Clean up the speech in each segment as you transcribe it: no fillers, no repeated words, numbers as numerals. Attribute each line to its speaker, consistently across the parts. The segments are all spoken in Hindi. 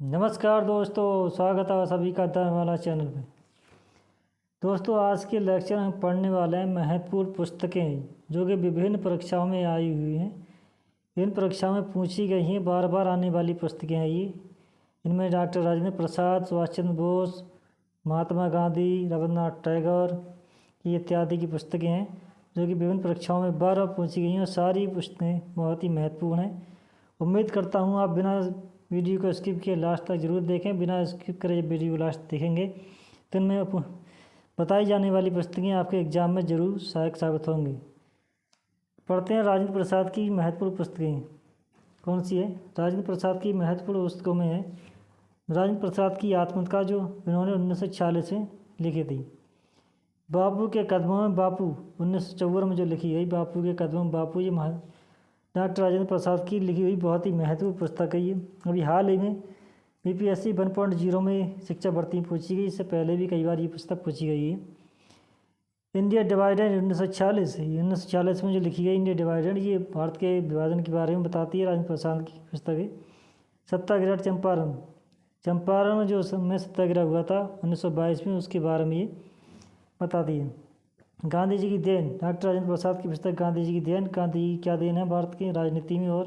Speaker 1: नमस्कार दोस्तों, स्वागत है सभी का वाला चैनल पे। दोस्तों, आज के लेक्चर में पढ़ने वाले हैं महत्वपूर्ण पुस्तकें जो कि विभिन्न परीक्षाओं में आई हुई हैं। इन परीक्षाओं में पूछी गई हैं, बार बार आने वाली पुस्तकें हैं ये। इनमें डॉक्टर राजेंद्र प्रसाद, सुभाष चंद्र बोस, महात्मा गांधी, रविन्द्रनाथ टैगोर की इत्यादि की पुस्तकें हैं जो कि विभिन्न परीक्षाओं में बार बार पूछी गई हैं और सारी पुस्तकें बहुत ही महत्वपूर्ण हैं। उम्मीद करता हूँ आप बिना वीडियो को स्किप किए लास्ट तक जरूर देखें। बिना स्किप करे जब वीडियो लास्ट देखेंगे तो इनमें बताई जाने वाली पुस्तकें आपके एग्जाम में जरूर सहायक साबित होंगी। पढ़ते हैं राजेंद्र प्रसाद की महत्वपूर्ण पुस्तकें कौन सी है। राजेंद्र प्रसाद की महत्वपूर्ण पुस्तकों में है राजेंद्र प्रसाद की आत्मकथा जो इन्होंने 1946 में लिखी थी। बापू के कदमों में बापू 1954 में जो लिखी गई, बापू के कदमों में बापू, ये डॉक्टर राजेंद्र प्रसाद की लिखी हुई बहुत ही महत्वपूर्ण पुस्तक है ये। अभी हाल ही में बीपीएससी 1.0 में शिक्षा भर्ती पूछी गई। इससे पहले भी कई बार ये पुस्तक पूछी गई है। इंडिया डिवाइडेड 1946 में जो लिखी गई इंडिया डिवाइडेड, ये भारत के विभाजन के बारे में बताती है। राजेंद्र प्रसाद की पुस्तक है। सत्याग्रह चंपारण में जो में सत्याग्रह हुआ था 1922 में, उसके बारे में ये बताती है। गांधी जी की देन, डॉक्टर राजेंद्र प्रसाद की पुस्तक गांधी जी की देन। गांधी जी क्या देन है भारत की राजनीति में और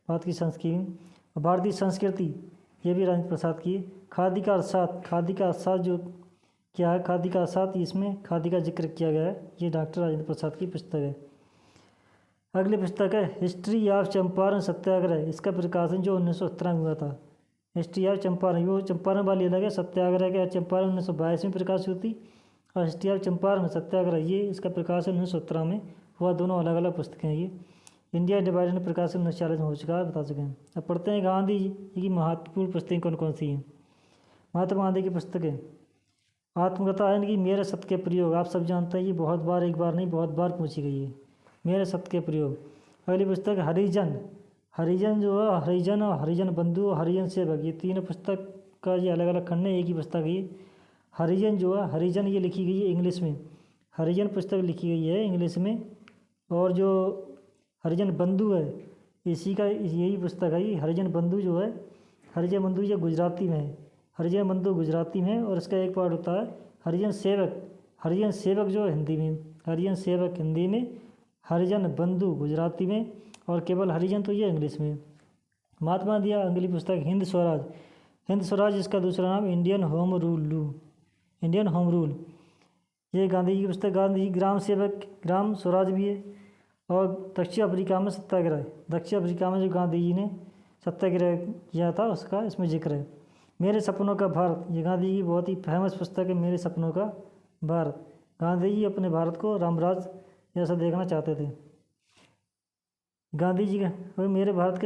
Speaker 1: भारत की संस्कृति में और भारतीय संस्कृति, ये भी राजेंद्र प्रसाद की। खादी का अर्थशास्त्र जो क्या है, खादी का अर्थशास्त्र, इसमें खादी का जिक्र किया गया है। ये डॉक्टर राजेंद्र प्रसाद की पुस्तक है। अगली पुस्तक है हिस्ट्री ऑफ चंपारण सत्याग्रह। इसका प्रकाशन जो 1917 में हुआ था। हिस्ट्री ऑफ चंपारण, वो चंपारण वाली अलग है। सत्याग्रह के चंपारण 1922 में प्रकाशित हुई और हिस्ट्री ऑफ चंपारण सत्याग्रह, ये इसका प्रकाशन 1917 में हुआ। दोनों अलग अलग पुस्तकें हैं ये। इंडिया डिवाइडेड में प्रकाशन 1940 में हो चुका है, बता चुके हैं। अब पढ़ते हैं गांधी जी की महत्वपूर्ण पुस्तकें कौन कौन सी हैं। महात्मा गांधी की पुस्तकें आत्मकथा है इनकी मेरे सत्य के प्रयोग, आप सब जानते हैं ये बहुत बार, एक बार नहीं बहुत बार पूछी गई है, मेरे सत्य के प्रयोग। अगली पुस्तक हरिजन जो है, हरिजन और हरिजन बंधु, हरिजन सेवक, ये तीनों पुस्तक का ये अलग अलग खंड है, एक ही पुस्तक है। हरिजन जो है, हरिजन ये लिखी गई है इंग्लिश में, हरिजन पुस्तक लिखी गई है इंग्लिश में। और जो हरिजन बंधु है, इसी का यही पुस्तक है। हरिजन बंधु जो है, हरिजन बंधु ये गुजराती में है, हरिजन बंधु गुजराती में। और इसका एक पार्ट होता है हरिजन सेवक जो हिंदी में, हरिजन सेवक हिंदी में, हरिजन बंधु गुजराती में, और केवल हरिजन तो ये इंग्लिश में। महात्मा गांधी अगली पुस्तक हिंद स्वराज, इसका दूसरा नाम इंडियन होम रूल, ये गांधी जी की पुस्तक। गांधी जी ग्राम स्वराज भी है। और दक्षिण अफ्रीका में सत्याग्रह, दक्षिण अफ्रीका में जो गांधी जी ने सत्याग्रह किया था उसका इसमें जिक्र है। मेरे सपनों का भारत, ये गांधी जी की बहुत ही फेमस पुस्तक है, मेरे सपनों का भारत। गांधी जी अपने भारत को रामराज जैसा देखना चाहते थे। गांधी जी का मेरे भारत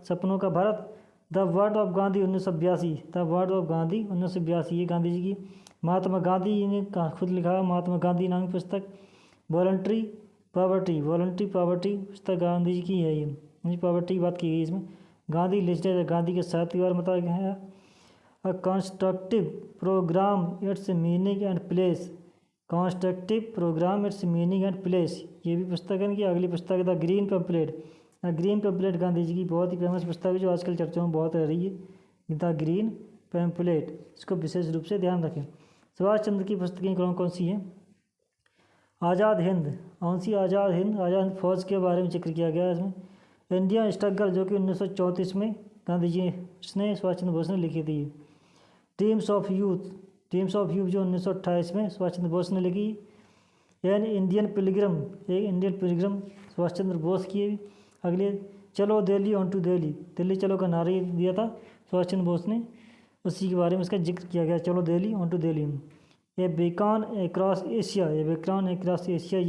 Speaker 1: सपनों का Bharat. The word of Gandhi 1982, ये गांधी जी की। महात्मा गांधी जी ने खुद लिखा है, महात्मा गांधी नाम की पुस्तक। वॉलंटरी पॉवर्टी पुस्तक गांधी जी की है। ये पॉवर्टी की बात की गई इसमें। गांधी लिटरेचर, गांधी के साहित्य के बारे में बताया गया है। A constructive programme, its meaning and place, ये भी पुस्तक है इनकी। अगली पुस्तक है the green pamphlet, Gandhi ji की बहुत ही फेमस पुस्तक है जो आजकल चर्चाओं में बहुत रह रही है, द ग्रीन पैम्पलेट, इसको विशेष रूप से ध्यान रखें। सुभाष चंद्र की पुस्तकें कौन कौन सी हैं। आज़ाद हिंद फौज के बारे में जिक्र किया गया है इसमें। इंडियन स्ट्रगल जो कि 1934 में गांधी जी ने सुभाष चंद्र बोस ने लिखी थी। ड्रीम्स ऑफ यूथ जो 1928 में सुभाष चंद्र बोस ने लिखी। एन इंडियन पिलग्रम सुभाष चंद्र बोस की। अगले चलो दिल्ली ऑन टू दिल्ली चलो का नारा दिया था सुभाष चंद्र बोस ने, उसी के बारे में इसका जिक्र किया गया, चलो दिल्ली ऑन टू दिल्ली। ये बेकॉन अक्रॉस एशिया, ये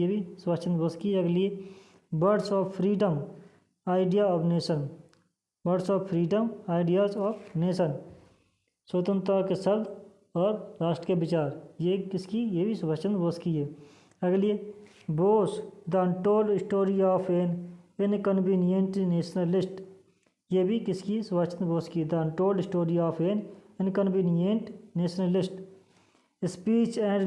Speaker 1: भी सुभाष चंद्र बोस की। अगली birds of freedom ideas of nation, स्वतंत्रता के शब्द और राष्ट्र के विचार, ये किसकी, ये भी सुभाष चंद्र बोस की है। अगली Bose the untold story of an inconvenient nationalist, ये भी किसकी, सुभाष चंद्र बोस की। The untold story of an inconvenient nationalist. Speech and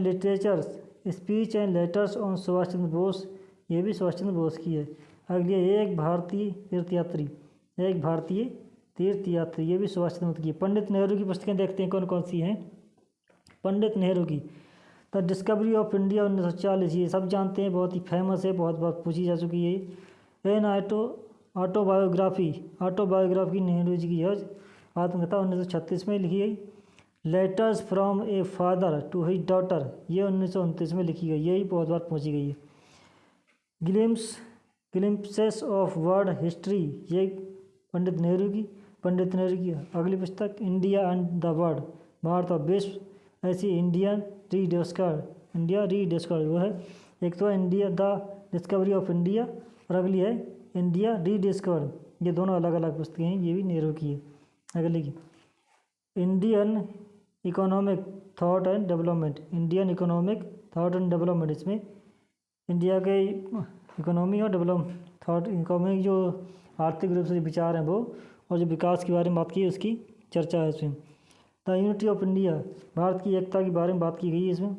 Speaker 1: letters on Subhash Chandra Bose, ये भी सुभाष चंद्र बोस की है। अगली एक भारतीय तीर्थयात्री, ये भी सुभाष चंद्र बोस की। पंडित नेहरू की पुस्तकें देखते हैं कौन कौन सी हैं। पंडित नेहरू की द डिस्कवरी ऑफ इंडिया 1940, ये सब जानते हैं, बहुत ही फेमस है, बहुत बार पूछी जा चुकी है। एन ऑटोबायोग्राफी नेहरू जी की है, आत्मकथा 1936 में लिखी गई। Letters from a father to his daughter, ये 1929 में लिखी गई, यही बहुत बार पूछी गई है। ग्लिम्पसेस ऑफ वर्ल्ड हिस्ट्री, ये पंडित नेहरू की अगली पुस्तक India and the world, Bharat और विश्व, ऐसी इंडिया रीडिस्कवर्ड वो है। एक तो India the discovery of India और अगली है इंडिया रीडिस्कवर्ड, ये दोनों अलग अलग पुस्तकें हैं, ये भी नेहरू की है। अगली की Indian economic thought and development, इसमें इंडिया के इकोनॉमी और इकोनॉमिक जो आर्थिक रूप से विचार हैं वो, और जो विकास के बारे में बात की है उसकी चर्चा है इसमें। The unity of India, Bharat की एकता के बारे में बात की गई है इसमें।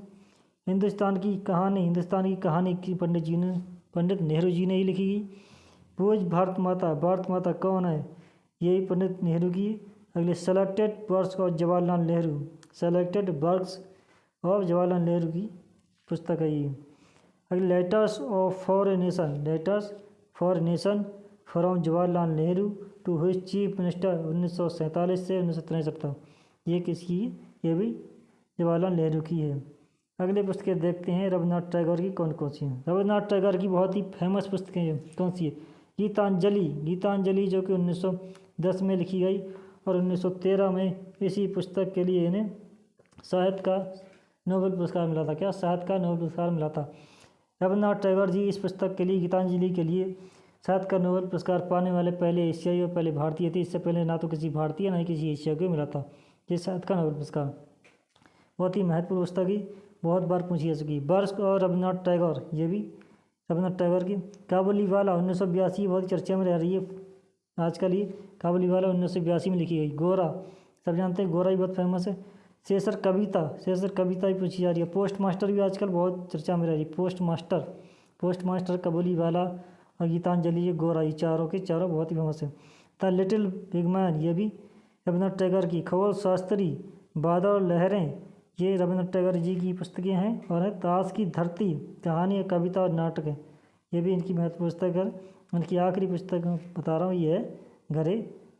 Speaker 1: हिंदुस्तान की कहानी की पंडित नेहरू जी ने ही लिखी गई। पूज भारत माता कौन है, यही पंडित नेहरू की। अगले selected works of Jawaharlal Nehru की पुस्तक है ये। अगले letters for a nation from Jawaharlal Nehru to his chief minister 1947 से 1963 तक, ये किसकी, ये भी जवाहरलाल नेहरू की है। अगले पुस्तकें देखते हैं रविन्द्रनाथ टैगोर की कौन कौन सी हैं। रविन्द्रनाथ टैगोर की बहुत ही फेमस पुस्तकें हैं, कौन सी है? गीतांजलि जो कि 1910 में लिखी गई और 1913 में इसी पुस्तक के लिए इन्हें साहित्य का नोबेल पुरस्कार मिला था। साहित्य का नोबेल पुरस्कार मिला था। रविन्द्रनाथ टैगोर जी इस पुस्तक के लिए, गीतांजलि के लिए, साहित्य का नोबेल पुरस्कार पाने वाले पहले एशियाई और पहले भारतीय थे। इससे पहले ना तो किसी भारतीय ना ही किसी एशिया को मिला था ये साहित्य का नोबेल पुरस्कार। बहुत ही महत्वपूर्ण पुस्तक ही, बहुत बार पूछी जा चुकी। वर्ष और रविन्द्रनाथ टैगोर, ये भी रविन्द्रनाथ टैगोर की। काबुलीवाला 1982 बहुत चर्चा में रह रही है आजकल ये। काबुलीवाला 1982 में लिखी गई। गोरा, सब जानते हैं, गोरा ही बहुत फेमस है। शेषर कविता ही पूछी जा रही है। पोस्ट मास्टर भी आजकल बहुत चर्चा में रह रही है। पोस्ट मास्टर काबुलीवाला और गीतांजलि, ये गोरा, ये चारों के चारों बहुत ही फेमस है। द लिटिल बिग मैन, ये भी रविन्द्रनाथ टैगोर की। खगोल शास्त्री, बादल और लहरें, ये रविन्द्रनाथ टैगोर जी की पुस्तकें हैं। और है ताश की धरती, कहानी, कविता और नाटक है, ये भी इनकी महत्वपूर्ण पुस्तक है। इनकी आखिरी पुस्तक बता रहा हूँ, ये है घरे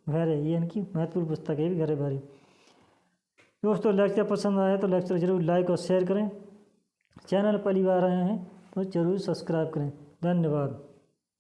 Speaker 1: भैरे, ये इनकी महत्वपूर्ण पुस्तक है, ये भी घरे भैरे। दोस्तों लेक्चर पसंद आया तो लेक्चर जरूर लाइक और शेयर करें। चैनल पहली बार आए हैं तो जरूर सब्सक्राइब करें। धन्यवाद।